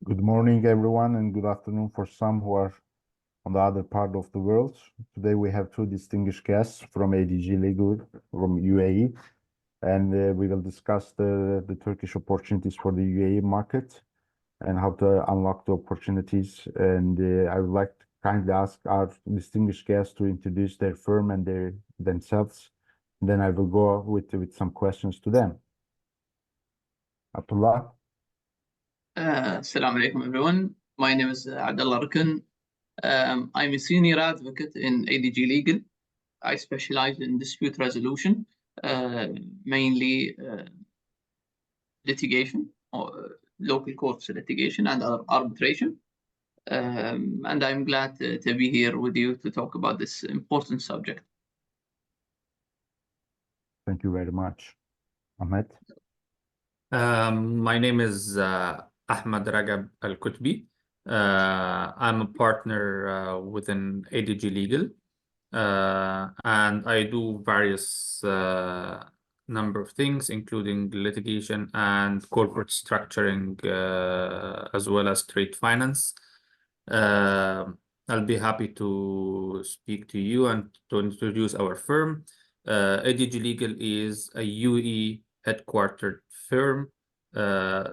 Good morning, everyone, and good afternoon for some who are on the other part of the world. Today we have two distinguished guests from ADG Legal from UAE, and we will discuss the Turkish opportunities for the UAE market and how to unlock the opportunities. And I would like to kindly ask our distinguished guests to introduce their firm and themselves. And then I will go with some questions to them. Abdullah. Assalamu alaikum, everyone. My name is Abdullah Rukun. I'm a senior advocate in ADG Legal. I specialize in dispute resolution, mainly litigation, or local courts litigation and arbitration. And I'm glad to be here with you to talk about this important subject. Thank you very much. Ahmed. My name is Ahmed Ragab Al-Kutbi. I'm a partner within ADG Legal, and I do various number of things, including litigation and corporate structuring, as well as trade finance. I'll be happy to speak to you and to introduce our firm. ADG Legal is a U.A.E. headquartered firm,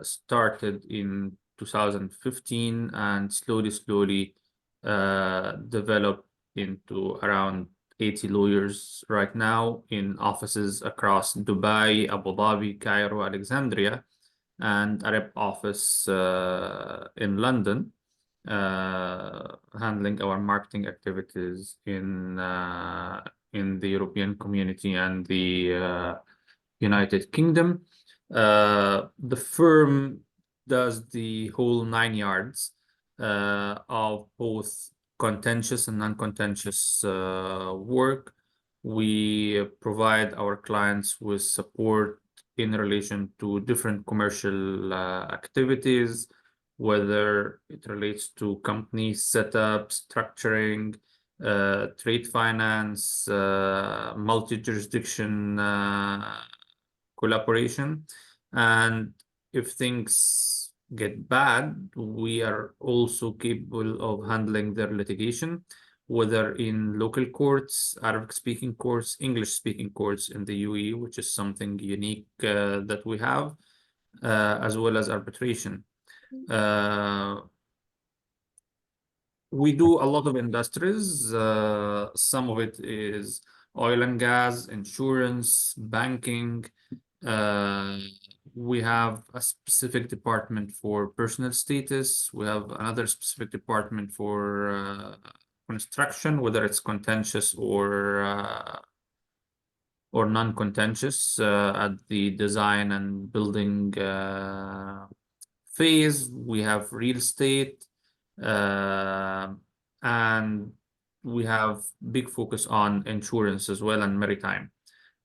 started in 2015 and slowly developed into around 80 lawyers right now in offices across Dubai, Abu Dhabi, Cairo, Alexandria, and a rep office in London, handling our marketing activities in the European community and the United Kingdom. The firm does the whole 9 yards of both contentious and non-contentious work. We provide our clients with support in relation to different commercial activities, whether it relates to company setup, structuring, trade finance, multi-jurisdiction collaboration. And if things get bad, we are also capable of handling their litigation, whether in local courts, Arabic-speaking courts, English-speaking courts in the U.A.E., which is something unique that we have, as well as arbitration. We do a lot of industries. Some of it is oil and gas, insurance, banking. We have a specific department for personal status. We have another specific department for construction, whether it's contentious or non-contentious at the design and building phase. We have real estate, and we have big focus on insurance as well and maritime.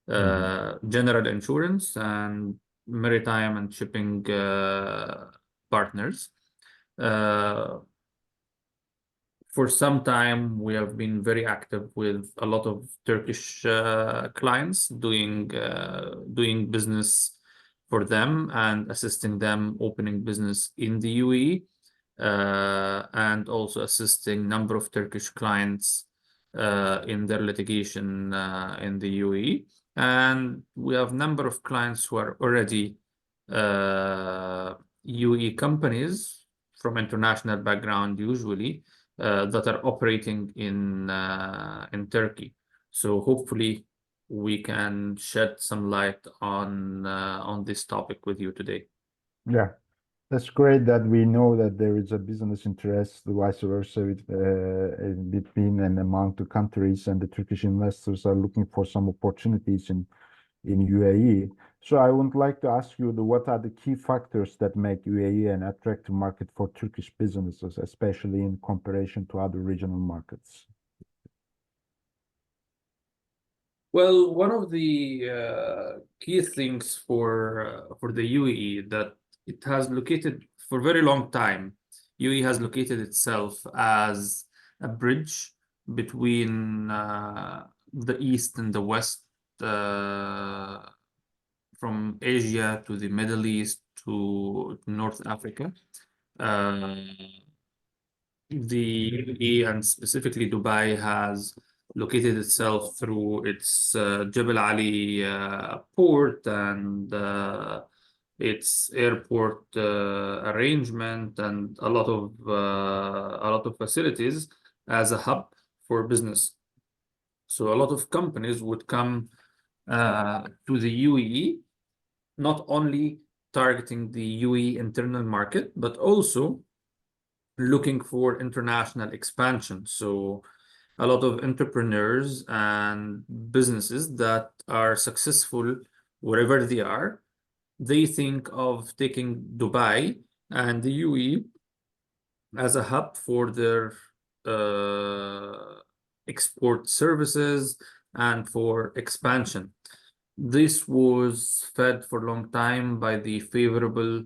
General insurance and maritime and shipping partners. For some time, we have been very active with a lot of Turkish clients, doing business for them and assisting them opening business in the U.A.E., and also assisting number of Turkish clients in their litigation in the U.A.E. And we have a number of clients who are already U.A.E. companies from international background, usually, that are operating in Turkey. So hopefully we can shed some light on this topic with you today. Yeah, that's great that we know that there is a business interest, vice versa, between and among the countries, and the Turkish investors are looking for some opportunities in U.A.E. So I would like to ask you, what are the key factors that make U.A.E. an attractive market for Turkish businesses, especially in comparison to other regional markets? Well, one of the key things for the U.A.E. that it has located for a very long time. U.A.E. has located itself as a bridge between the East and the West, from Asia to the Middle East to North Africa. The UAE and specifically Dubai has located itself through its Jebel Ali port and its airport arrangement and a lot of facilities as a hub for business. So a lot of companies would come to the UAE, not only targeting the UAE internal market, but also looking for international expansion. So a lot of entrepreneurs and businesses that are successful wherever they are, they think of taking Dubai and the UAE as a hub for their export services and for expansion. This was fed for a long time by the favorable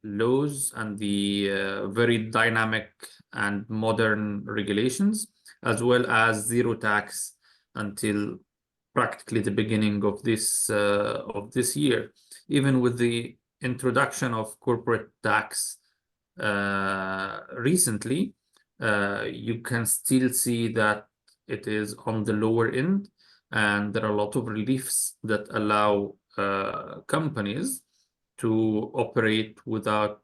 laws and the very dynamic and modern regulations, as well as zero tax until practically the beginning of this year. Even with the introduction of corporate tax recently, you can still see that it is on the lower end, and there are a lot of reliefs that allow companies to operate without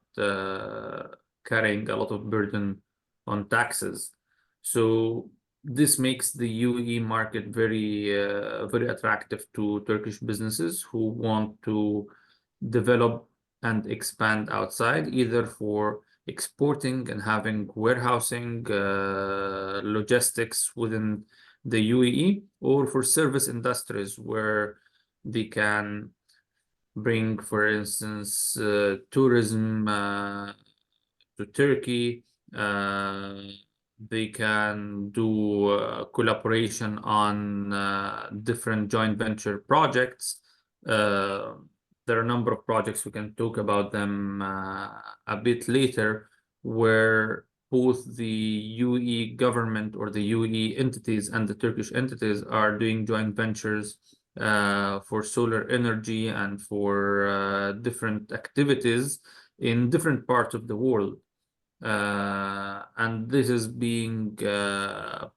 carrying a lot of burden on taxes. So this makes the UAE market very attractive to Turkish businesses who want to develop and expand outside, either for exporting and having warehousing, logistics within the UAE, or for service industries where they can bring, for instance, tourism to Turkey. They can do collaboration on different joint venture projects. There are a number of projects, we can talk about them a bit later, where both the UAE government or the UAE entities and the Turkish entities are doing joint ventures for solar energy and for different activities in different parts of the world. And this is being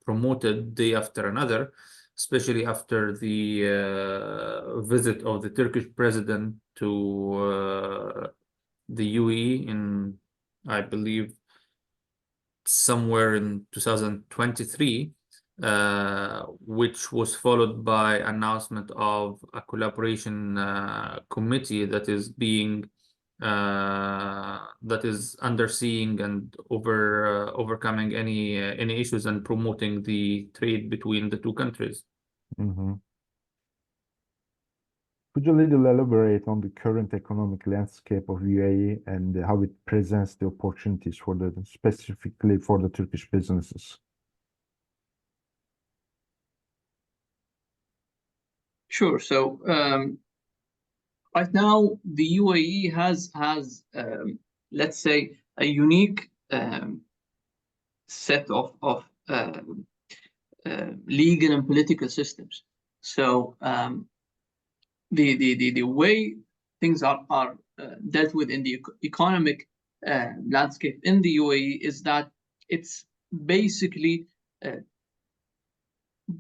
promoted day after another, especially after the visit of the Turkish president to the UAE in, I believe, somewhere in 2023, which was followed by announcement of a collaboration committee that is being that is underseeing and overcoming any issues and promoting the trade between the two countries. Mm-hmm. Could you a little elaborate on the current economic landscape of UAE and how it presents the opportunities for specifically for the Turkish businesses? Sure. So right now, the UAE has let's say, a unique set of legal and political systems. So the way things are dealt with in the economic landscape in the UAE is that it's basically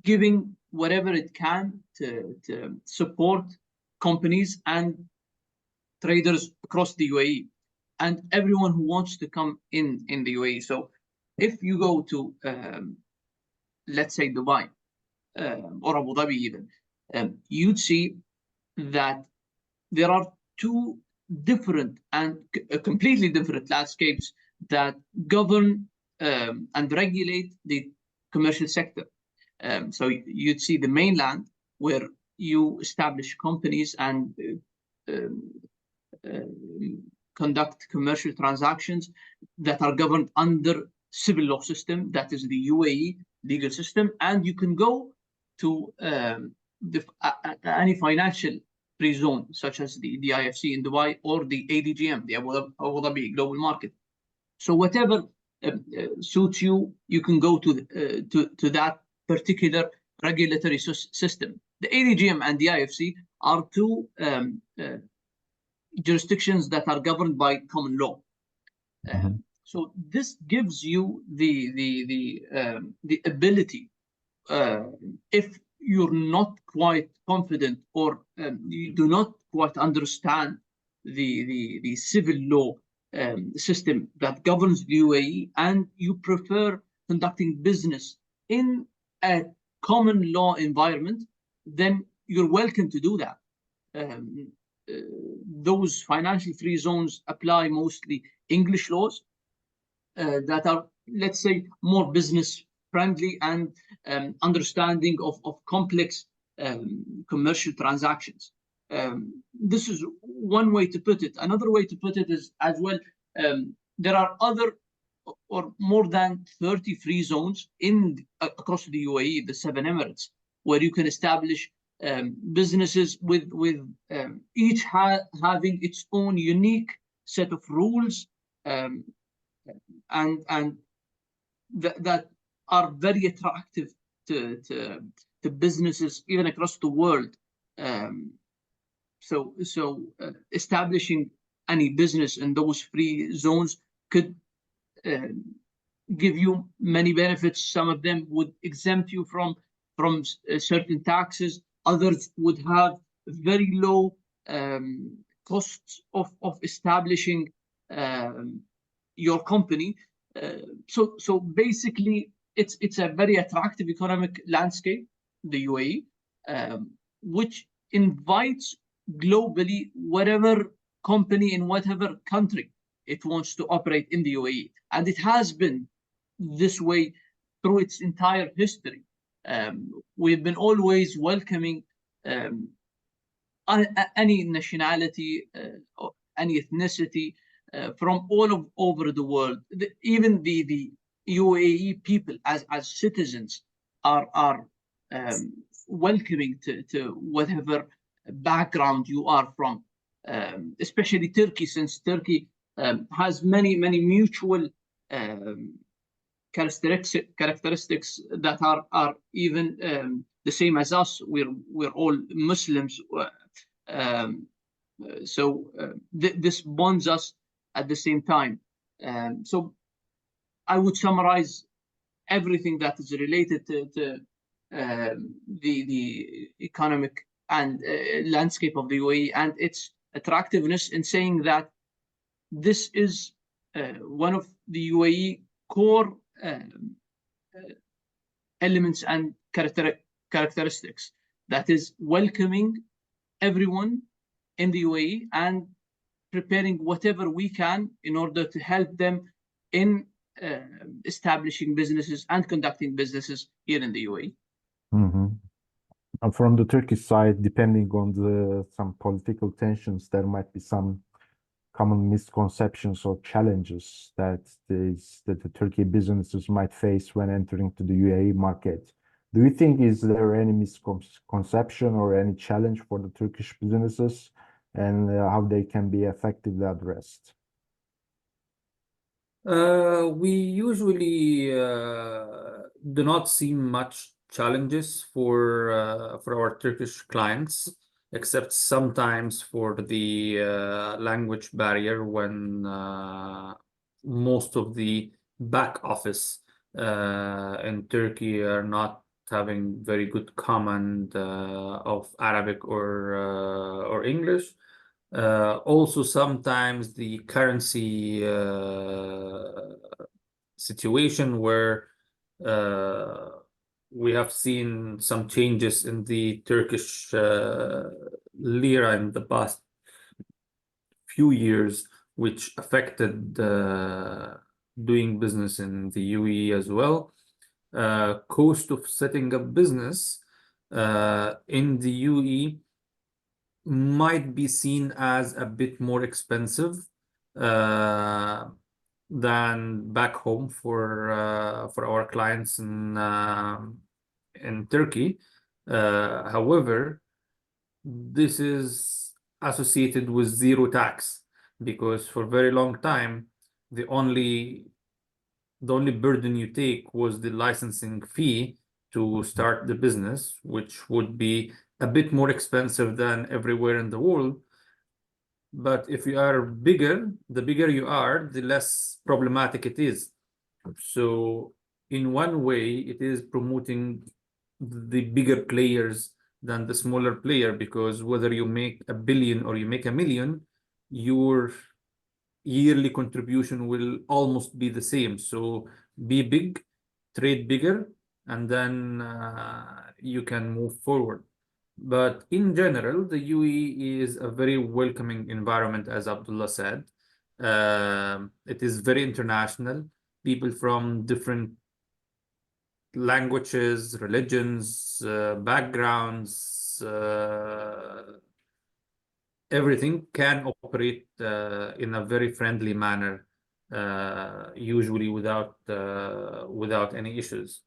giving whatever it can to support companies and traders across the UAE and everyone who wants to come in the UAE. So if you go to, let's say, Dubai or Abu Dhabi even, you'd see that there are two different and completely different landscapes that govern and regulate the commercial sector. So you'd see the mainland, where you establish companies and conduct commercial transactions that are governed under civil law system, that is the UAE legal system, and you can go to any financial free zone, such as the IFC in Dubai or the ADGM, the Abu Dhabi Global Market. So whatever suits you, you can go to that particular regulatory system. The ADGM and the IFC are two jurisdictions that are governed by common law. So this gives you the ability, if you're not quite confident or you do not quite understand the civil law system that governs the UAE, and you prefer conducting business in a common law environment, then you're welcome to do that. Those financial free zones apply mostly English laws that are, let's say, more business friendly and understanding of complex commercial transactions. This is one way to put it. Another way to put it is as well, there are other or more than 30 free zones across the UAE, the 7 Emirates, where you can establish businesses with each having its own unique set of rules and that are very attractive to businesses even across the world. So establishing any business in those free zones could give you many benefits. Some of them would exempt you from certain taxes. Others would have very low costs of establishing your company. So basically, it's a very attractive economic landscape, the UAE, which invites globally whatever company in whatever country it wants to operate in the UAE, and it has been this way through its entire history. We've been always welcoming any nationality, any ethnicity from all over the world. Even the UAE people as citizens are welcoming to whatever background you are from, especially Turkey, since Turkey has many mutual characteristics that are even the same as us. We're all Muslims, so this bonds us at the same time. So I would summarize everything that is related to the economic and landscape of the UAE and its attractiveness in saying that this is one of the UAE core elements and characteristics, that is welcoming everyone in the UAE and preparing whatever we can in order to help them in establishing businesses and conducting businesses here in the UAE. And from the Turkish side, depending on some political tensions, there might be some common misconceptions or challenges that the Turkey businesses might face when entering to the UAE market. Do you think is there any misconception or any challenge for the Turkish businesses, and how they can be effectively addressed? We usually do not see much challenges for our Turkish clients, except sometimes for the language barrier when most of the back office in Turkey are not having very good command of Arabic or English. Also, sometimes the currency situation where we have seen some changes in the Turkish lira in the past few years, which affected doing business in the UAE as well. Cost of setting up business in the UAE might be seen as a bit more expensive than back home for our clients in Turkey. However, this is associated with zero tax, because for a very long time the only burden you take was the licensing fee to start the business, which would be a bit more expensive than everywhere in the world. But if you are bigger, the bigger you are, the less problematic it is. So in one way, it is promoting the bigger players than the smaller player, because whether you make 1 billion or you make 1 million, your yearly contribution will almost be the same. So be big, trade bigger, and then you can move forward. But in general, the U.A.E. is a very welcoming environment, as Abdullah said. It is very international. People from different languages, religions, backgrounds, everything can operate in a very friendly manner, usually without any issues.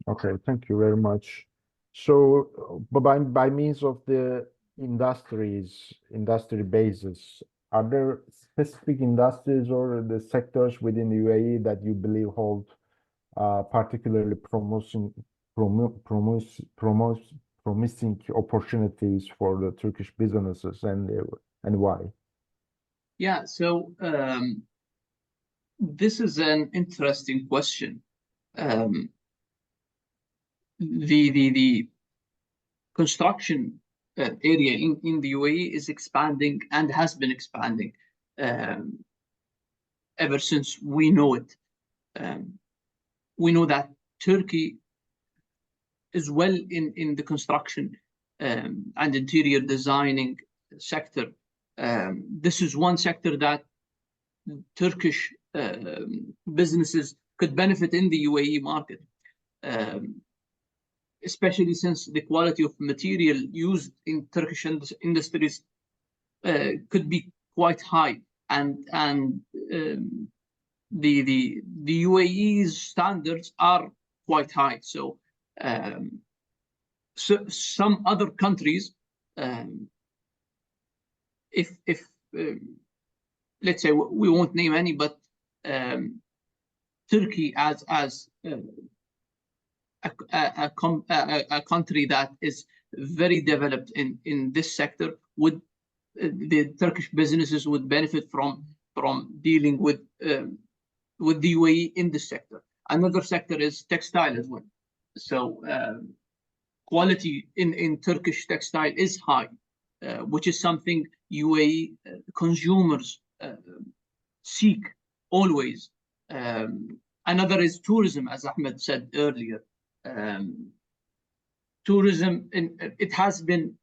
Okay, thank you very much. So, by means of the industry bases, are there specific industries or the sectors within the U.A.E. that you believe hold particularly promising opportunities for the Turkish businesses, and why? Yeah, so this is an interesting question. The construction area in the U.A.E. is expanding and has been expanding ever since we know it. We know that Turkey is well in the construction and interior designing sector. This is one sector that Turkish businesses could benefit in the U.A.E. market, especially since the quality of material used in Turkish industries could be quite high, and the U.A.E.'s standards are quite high. So some other countries, if let's say, we won't name any, but Turkey as a country that is very developed in this sector, would the Turkish businesses would benefit from dealing with the U.A.E. in this sector. Another sector is textile as well. So quality in Turkish textile is high, which is something U.A.E. consumers seek always. Another is tourism, as Ahmed said earlier. Tourism, it has been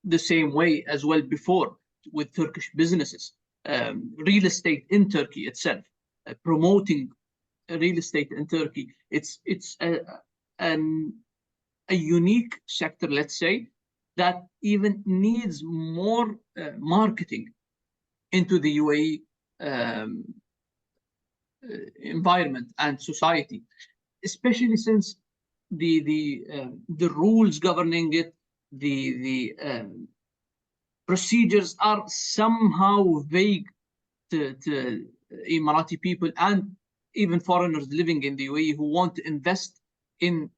the same way as well before with Turkish businesses. Real estate in Turkey itself, promoting real estate in Turkey, it's a unique sector, let's say, that even needs more marketing into the U.A.E. Environment and society, especially since the rules governing it, the procedures are somehow vague to Emirati people and even foreigners living in the U.A.E. who want to invest in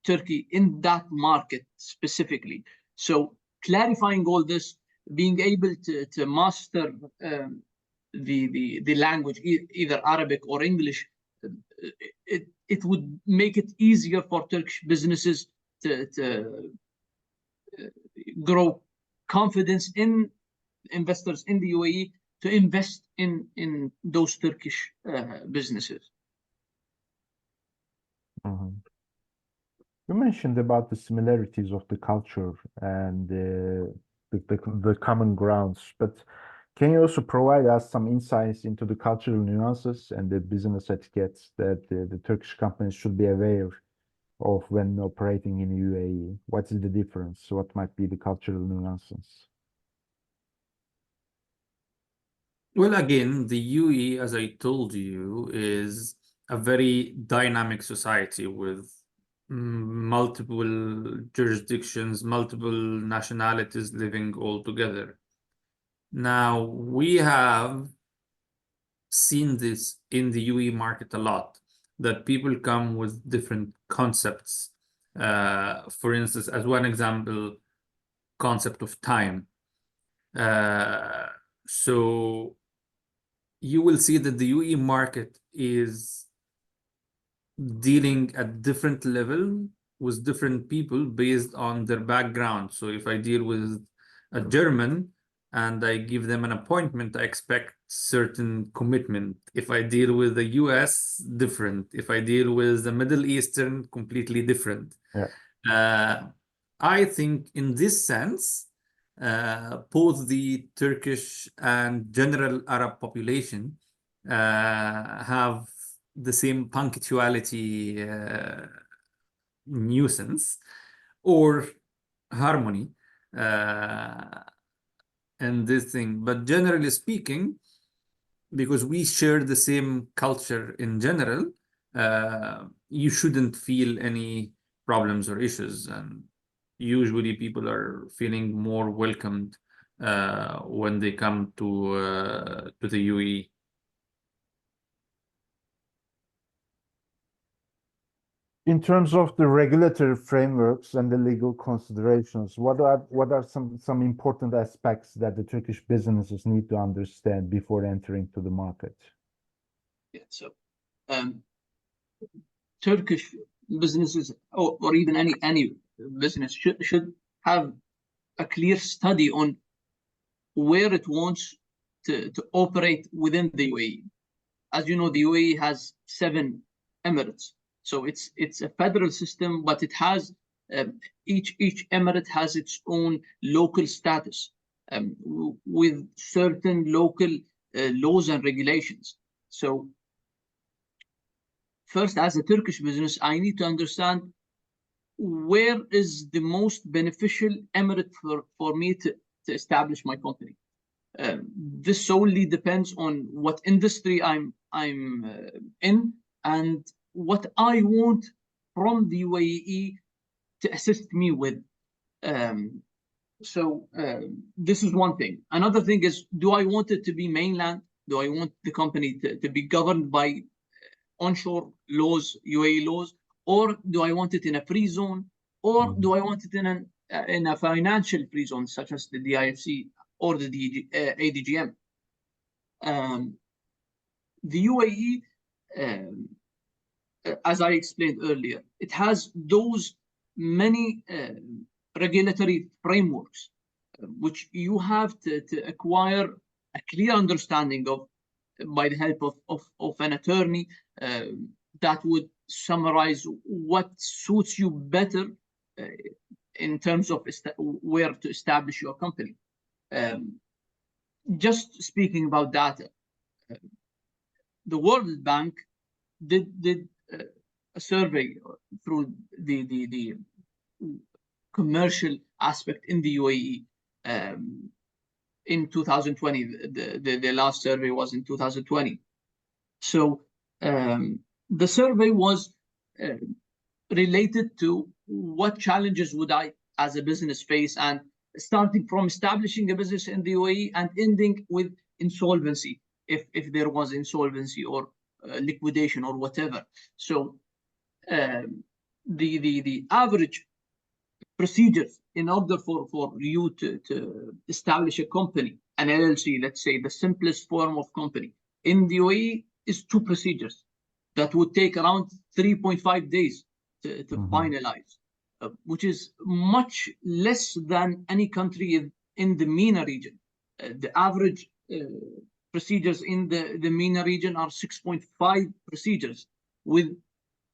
Turkey, in that market specifically. So clarifying all this, being able to master the language, either Arabic or English, it would make it easier for Turkish businesses to grow confidence in investors in the U.A.E. to invest in those Turkish businesses. Mm-hmm. You mentioned about the similarities of the culture and the common grounds, but can you also provide us some insights into the cultural nuances and the business etiquettes that the Turkish companies should be aware of when operating in U.A.E.? What is the difference? What might be the cultural nuances? Well, again, the U.A.E., as I told you, is a very dynamic society with multiple jurisdictions, multiple nationalities living all together. Now, we have seen this in the U.A.E. market a lot, that people come with different concepts. For instance, as one example, concept of time. So you will see that the U.A.E market is dealing at different level with different people based on their background. So if I deal with a German and I give them an appointment, I expect certain commitment. If I deal with the US, different. If I deal with the Middle Eastern, completely different. I think in this sense, both the Turkish and general Arab population have the same punctuality nuisance or harmony in this thing. But generally speaking, because we share the same culture in general, you shouldn't feel any problems or issues. And usually people are feeling more welcomed when they come to the U.A.E. In terms of the regulatory frameworks and the legal considerations, what are some important aspects that the Turkish businesses need to understand before entering to the market? Yeah, so Turkish businesses, or even any business, should have a clear study on where it wants to operate within the U.A.E. As you know, the U.A.E has 7 emirates. So it's a federal system, but it has each emirate has its own local status with certain local laws and regulations. So first, as a Turkish business, I need to understand where is the most beneficial emirate for me to establish my company. This solely depends on what industry I'm in and what I want from the U.A.E to assist me with. This is one thing. Another thing is, do I want it to be mainland? Do I want the company to be governed by onshore laws, U.A.E laws, or do I want it in a free zone, or do I want it in a financial free zone, such as the DIFC or the ADGM? The U.A.E, as I explained earlier, it has those many regulatory frameworks which you have to acquire a clear understanding of by the help of an attorney that would summarize what suits you better in terms of where to establish your company. Just speaking about data, the World Bank did a survey through the commercial aspect in the U.A.E in 2020. The last survey was in 2020. So the survey was related to what challenges would I as a business face, and starting from establishing a business in the U.A.E and ending with insolvency, if there was insolvency or liquidation or whatever. So the average procedures in order for you to establish a company, an LLC, let's say the simplest form of company in the U.A.E is 2 procedures that would take around 3.5 days to finalize, which is much less than any country in the MENA region. The average procedures in the MENA region are 6.5 procedures, with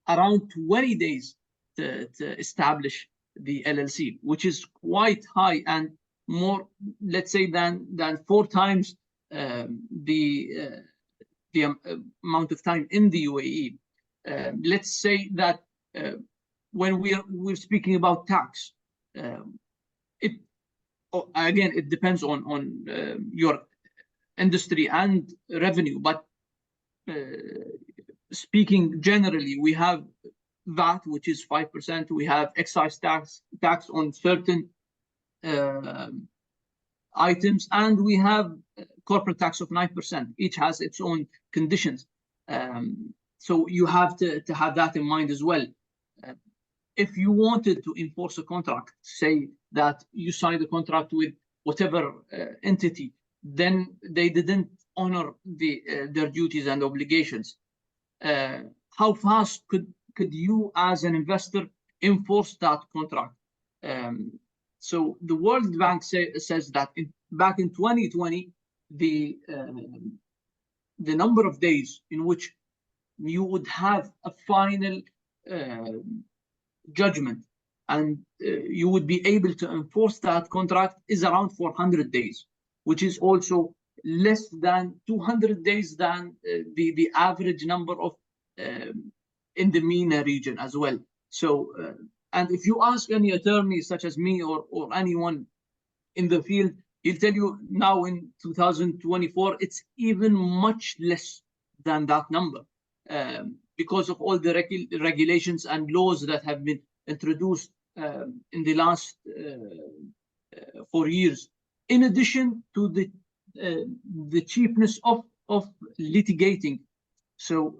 around 20 days to establish the LLC, which is quite high and more, let's say, than 4 times the amount of time in the U.A.E. Let's say that when we're speaking about tax, it depends on your industry and revenue, but speaking generally, we have VAT, which is 5%. We have excise tax on certain items, and we have corporate tax of 9%. Each has its own conditions. So you have to have that in mind as well. If you wanted to enforce a contract, say that you signed a contract with whatever entity, then they didn't honor their duties and obligations. How fast could you, as an investor, enforce that contract? So the World Bank says that back in 2020, the number of days in which you would have a final judgment and you would be able to enforce that contract is around 400 days, which is also less than 200 days than the average number of in the MENA region as well. So, and if you ask any attorney such as me or anyone in the field, he'll tell you now in 2024, it's even much less than that number because of all the regulations and laws that have been introduced in the last 4 years. In addition to the cheapness of litigating. So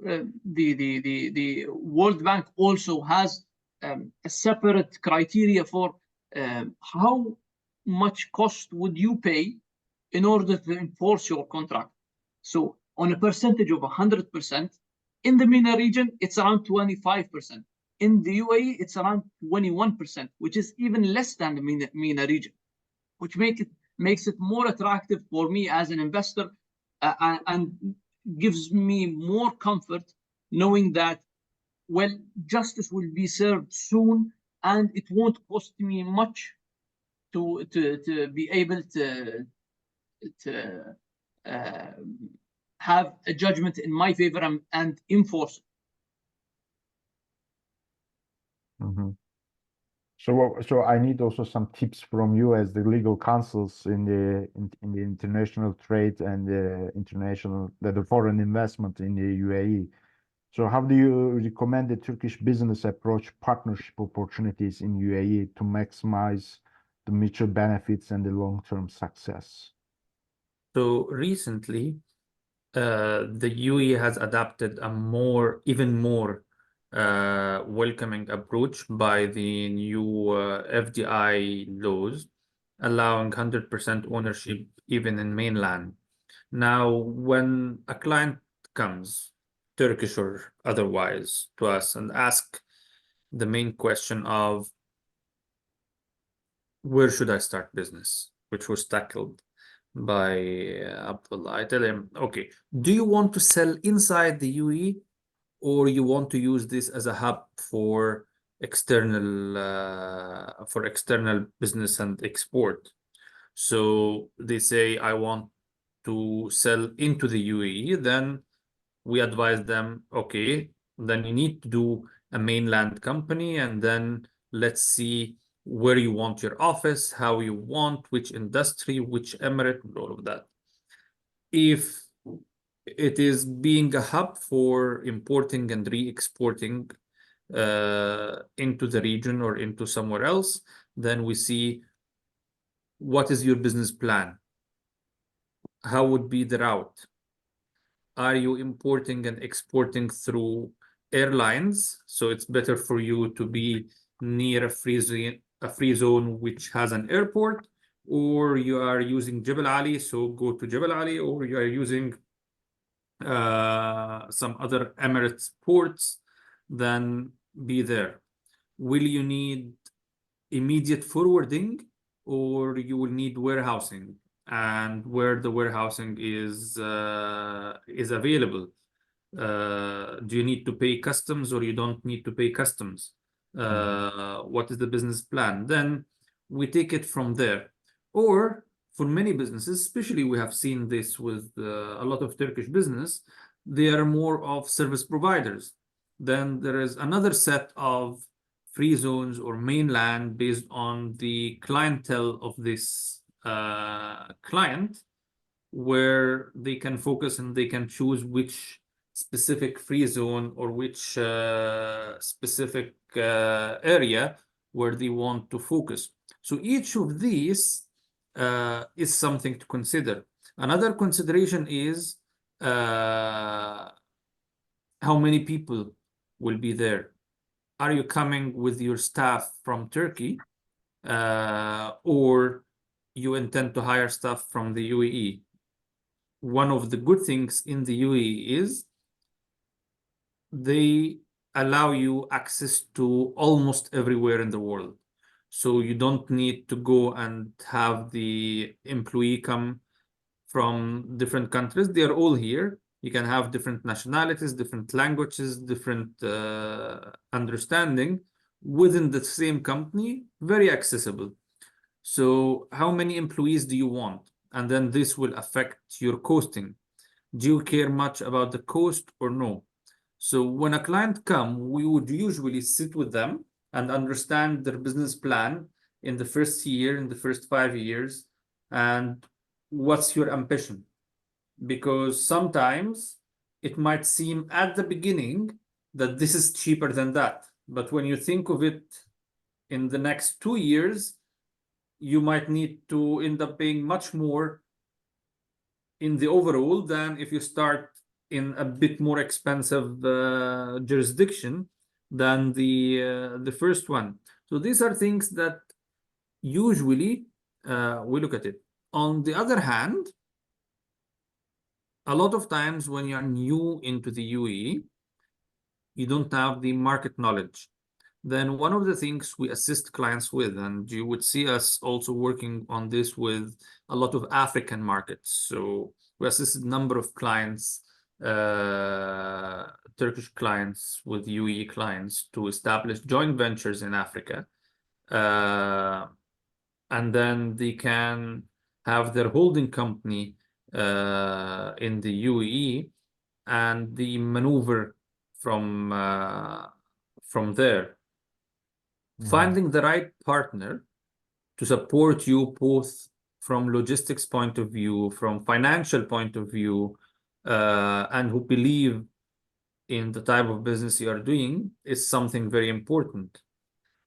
the World Bank also has a separate criteria for how much cost would you pay in order to enforce your contract. So on a percentage of 100%, in the MENA region, it's around 25%. In the U.A.E, it's around 21%, which is even less than the MENA region, which makes it more attractive for me as an investor and gives me more comfort knowing that, well, justice will be served soon and it won't cost me much to be able to have a judgment in my favor and enforce it. Mm-hmm. So I need also some tips from you as the legal counsels in the international trade and the foreign investment in the U.A.E. So how do you recommend the Turkish business approach partnership opportunities in U.A.E to maximize the mutual benefits and the long-term success? So recently, the U.A.E has adopted a even more welcoming approach by the new FDI laws, allowing 100% ownership even in mainland. Now, when a client comes, Turkish or otherwise, to us and ask the main question of where should I start business, which was tackled by Abdullah, I tell him, okay, do you want to sell inside the U.A.E or you want to use this as a hub for external business and export? So they say, I want to sell into the U.A.E, then we advise them, okay, then you need to do a mainland company, and then let's see where you want your office, how you want, which industry, which emirate, all of that. If it is being a hub for importing and re-exporting into the region or into somewhere else, then we see what is your business plan? How would be the route? Are you importing and exporting through airlines? So it's better for you to be near a free zone which has an airport, or you are using Jebel Ali, so go to Jebel Ali, or you are using some other Emirates ports, then be there. Will you need immediate forwarding, or you will need warehousing, and where the warehousing is available? Do you need to pay customs, or you don't need to pay customs? What is the business plan? Then we take it from there. Or for many businesses, especially we have seen this with a lot of Turkish business, they are more of service providers. Then there is another set of free zones or mainland based on the clientele of this client, where they can focus and they can choose which specific free zone or which specific area where they want to focus. So each of these is something to consider. Another consideration is how many people will be there. Are you coming with your staff from Turkey or you intend to hire staff from the U.A.E. One of the good things in the U.A.E. is they allow you access to almost everywhere in the world. So you don't need to go and have the employee come from different countries. They are all here. You can have different nationalities, different languages, different understanding within the same company, very accessible. So how many employees do you want? And then this will affect your costing. Do you care much about the cost or no? So when a client come, we would usually sit with them and understand their business plan in the first year, in the first 5 years, and what's your ambition? Because sometimes it might seem at the beginning that this is cheaper than that. But when you think of it in the next 2 years, you might need to end up paying much more in the overall than if you start in a bit more expensive jurisdiction than the first one. So these are things that usually we look at it. On the other hand, a lot of times when you're new into the U.A.E., you don't have the market knowledge. Then one of the things we assist clients with, and you would see us also working on this with a lot of African markets. So we assisted a number of clients, Turkish clients with U.A.E. clients to establish joint ventures in Africa. And then they can have their holding company in the U.A.E. and the maneuver from there. Finding the right partner to support you both from logistics point of view, from financial point of view, and who believe in the type of business you are doing is something very important.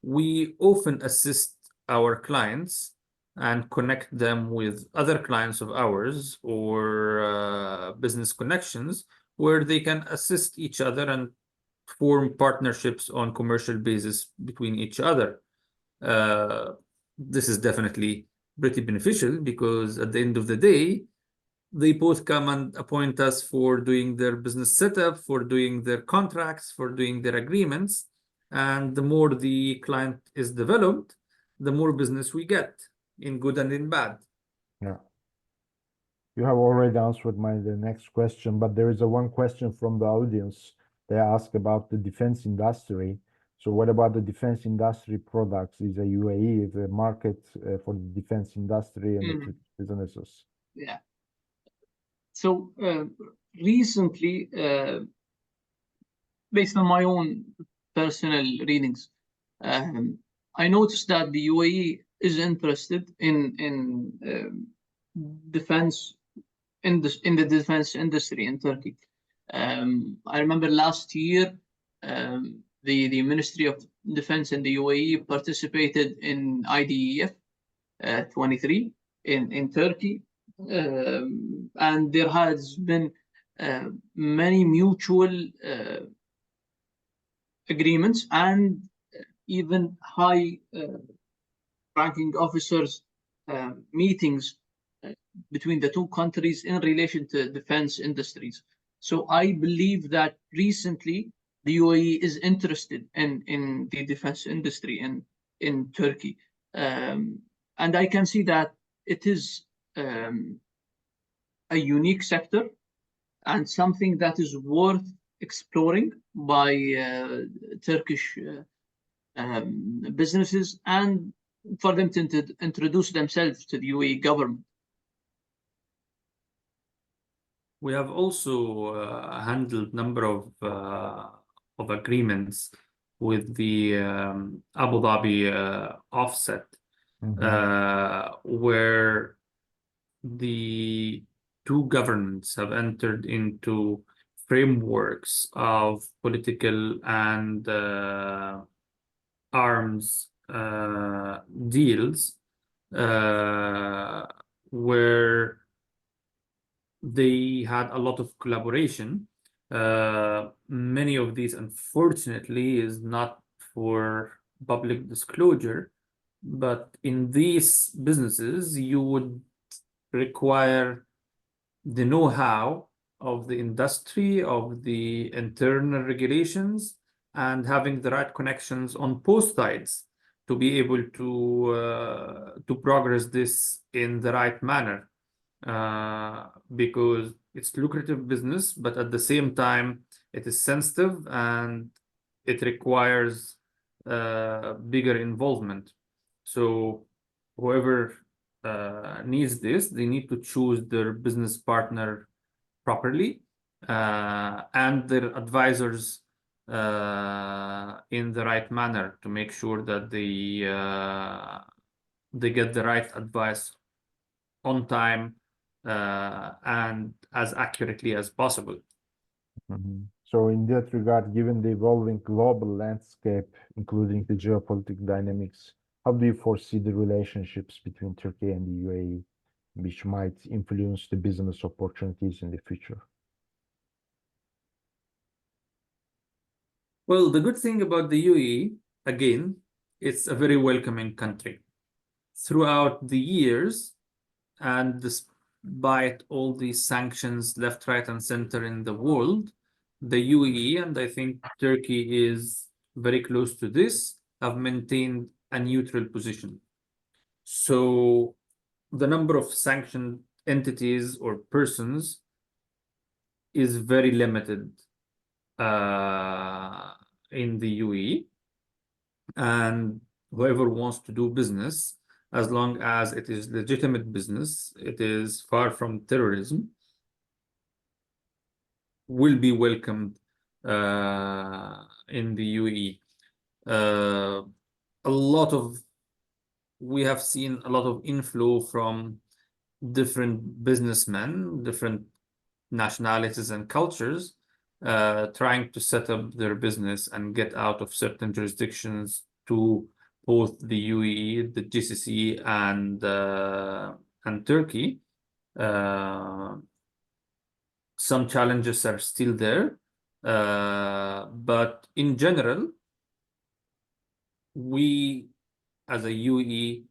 We often assist our clients and connect them with other clients of ours or business connections where they can assist each other and form partnerships on commercial basis between each other. This is definitely pretty beneficial because at the end of the day, they both come and appoint us for doing their business setup, for doing their contracts, for doing their agreements. And the more the client is developed, the more business we get, in good and in bad. Yeah. You have already answered the next question, but there is one question from the audience. They ask about the defense industry. So what about the defense industry products? Is a U.A.E. the market for the defense industry and the businesses? Yeah. So recently, based on my own personal readings, I noticed that the U.A.E. is interested in defense in the defense industry in Turkey. I remember last year, the Ministry of Defense in the U.A.E. participated in IDEF 23 in Turkey, and there has been many mutual agreements and even high ranking officers meetings between the two countries in relation to defense industries. So I believe that recently the U.A.E. is interested in the defense industry in Turkey. And I can see that it is a unique sector and something that is worth exploring by Turkish businesses and for them to introduce themselves to the U.A.E. government. We have also handled a number of agreements with the Abu Dhabi offset, where the two governments have entered into frameworks of political and arms deals, where they had a lot of collaboration. Many of these, unfortunately, is not for public disclosure, But in these businesses, you would require the know-how of the industry, of the internal regulations, and having the right connections on both sides to be able to progress this in the right manner. Because it's lucrative business, but at the same time, it is sensitive and it requires bigger involvement. So whoever needs this, they need to choose their business partner properly and their advisors in the right manner to make sure that they get the right advice on time and as accurately as possible. So in that regard, given the evolving global landscape, including the geopolitical dynamics, how do you foresee the relationships between Turkey and the U.A.E, which might influence the business opportunities in the future? Well, the good thing about the U.A.E, again, it's a very welcoming country. Throughout the years, and despite all these sanctions left, right, and center in the world, the U.A.E, and I think Turkey is very close to this, have maintained a neutral position. So the number of sanctioned entities or persons is very limited in the U.A.E, and whoever wants to do business, as long as it is legitimate business, it is far from terrorism, will be welcomed in the U.A.E. We have seen a lot of inflow from different businessmen, different nationalities and cultures, trying to set up their business and get out of certain jurisdictions to both the U.A.E, the GCC, and Turkey. Some challenges are still there, but in general, we as a U.A.E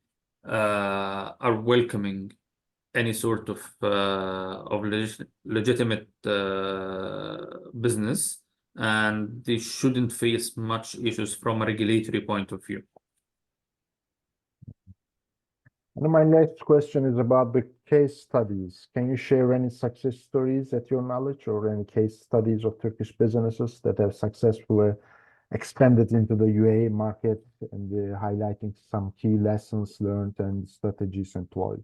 are welcoming any sort of legitimate business, and they shouldn't face much issues from a regulatory point of view. And my next question is about the case studies. Can you share any success stories at your knowledge, or any case studies of Turkish businesses that have successfully expanded into the U.A.E market, and highlighting some key lessons learned and strategies employed?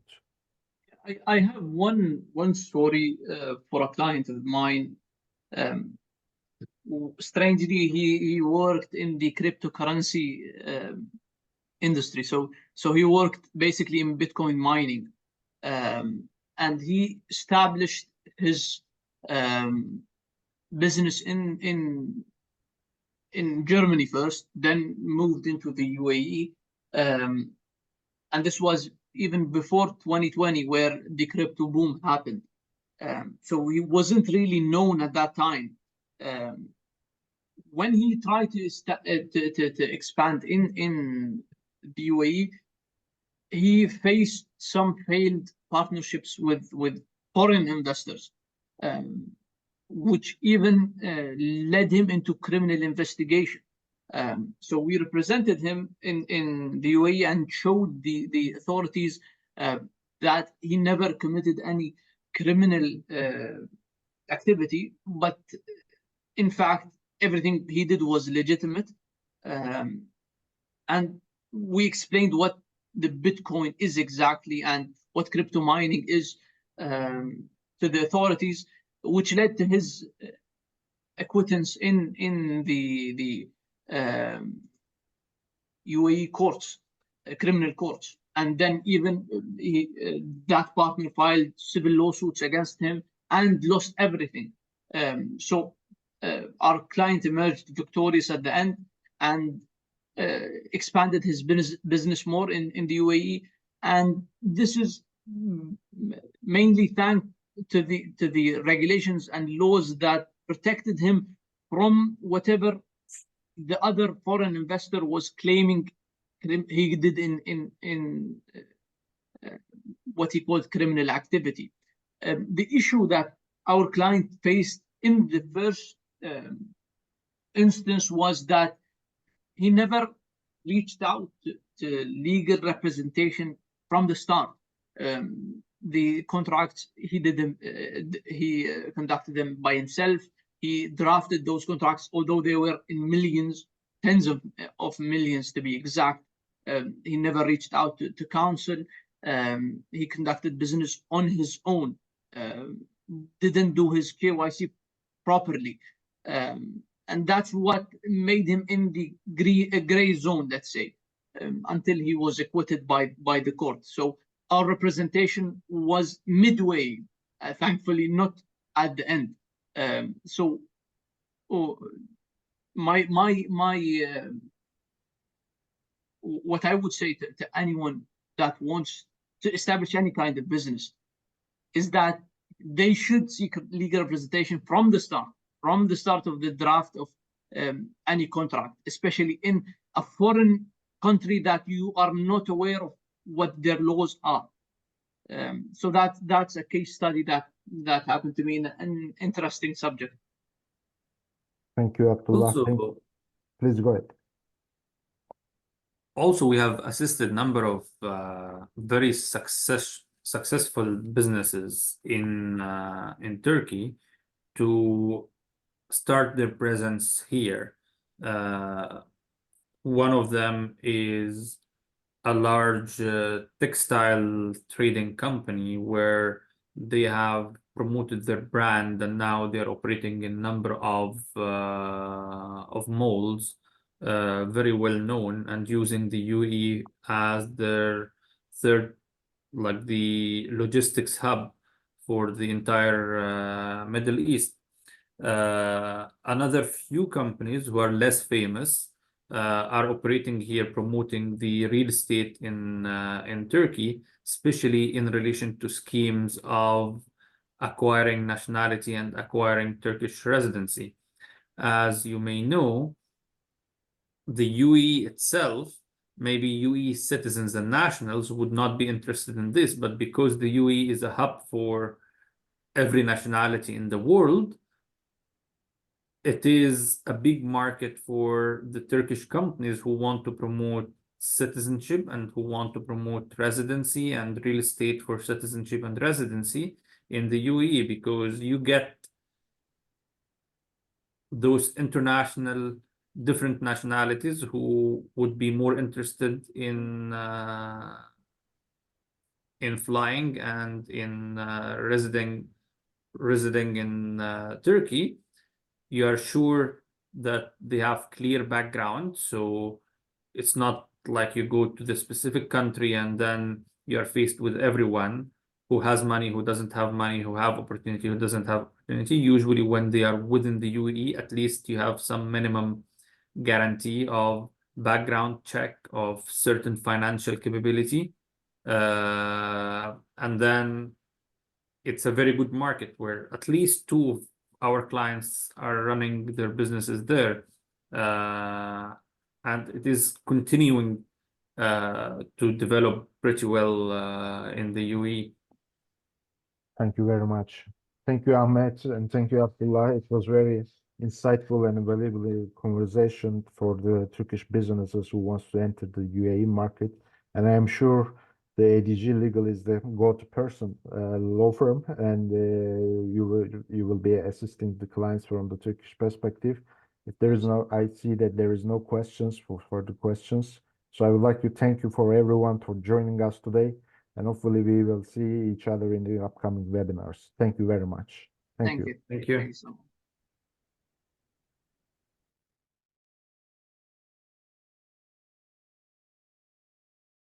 I have one story for a client of mine. Strangely, he worked in the cryptocurrency industry. So he worked basically in Bitcoin mining, and he established his business in Germany first, then moved into the U.A.E, and this was even before 2020, where the crypto boom happened. So he wasn't really known at that time. When he tried to expand in the U.A.E, he faced some failed partnerships with foreign investors, which even led him into criminal investigation. So we represented him in the U.A.E and showed the authorities that he never committed any criminal activity, but in fact, everything he did was legitimate. And we explained what the Bitcoin is exactly and what crypto mining is to the authorities, which led to his acquittance in the U.A.E courts, criminal courts. And then even that partner filed civil lawsuits against him and lost everything. So our client emerged victorious at the end and expanded his business more in the U.A.E. And this is mainly thanks to the regulations and laws that protected him from whatever the other foreign investor was claiming he did in what he called criminal activity. The issue that our client faced in the first instance was that he never reached out to legal representation from the start. The contracts he did them, he conducted them by himself. He drafted those contracts, although they were in millions, tens of millions to be exact. He never reached out to counsel. He conducted business on his own. Didn't do his KYC properly. And that's what made him in the gray zone, let's say, until he was acquitted by the court. So our representation was midway, thankfully not at the end. So what I would say to anyone that wants to establish any kind of business is that they should seek legal representation from the start of the draft of any contract, especially in a foreign country that you are not aware of what their laws are. So that's a case study that happened to me in an interesting subject. Thank you, Abdullah. Please go ahead. Also, we have assisted number of very successful businesses in Turkey to start their presence here. One of them is a large textile trading company where they have promoted their brand, and now they're operating in a number of malls, very well known, and using the U.A.E as their third, like the logistics hub for the entire Middle East. Another few companies who are less famous are operating here, promoting the real estate in Turkey, especially in relation to schemes of acquiring nationality and acquiring Turkish residency. As you may know, the U.A.E itself, maybe U.A.E citizens and nationals would not be interested in this, but because the U.A.E is a hub for every nationality in the world, it is a big market for the Turkish companies who want to promote citizenship and who want to promote residency and real estate for citizenship and residency in the U.A.E, because you get those international different nationalities who would be more interested in flying and in residing in Turkey. You are sure that they have clear background, so it's not like you go to the specific country and then you are faced with everyone who has money, who doesn't have money, who have opportunity, who doesn't have opportunity. Usually when they are within the U.A.E, at least you have some minimum guarantee of background check of certain financial capability. And then it's a very good market where at least two of our clients are running their businesses there. And it is continuing to develop pretty well in the U.A.E. Thank you very much. Thank you, Ahmed, and thank you, Abdullah. It was very insightful and valuable conversation for the Turkish businesses who wants to enter the U.A.E market. And I am sure the ADG Legal is the go-to person, law firm, and you will be assisting the clients from the Turkish perspective. If there is no, I see that there is no questions for the questions. So I would like to thank you for everyone for joining us today, and hopefully we will see each other in the upcoming webinars. Thank you very much. Thank you. Thank you so much.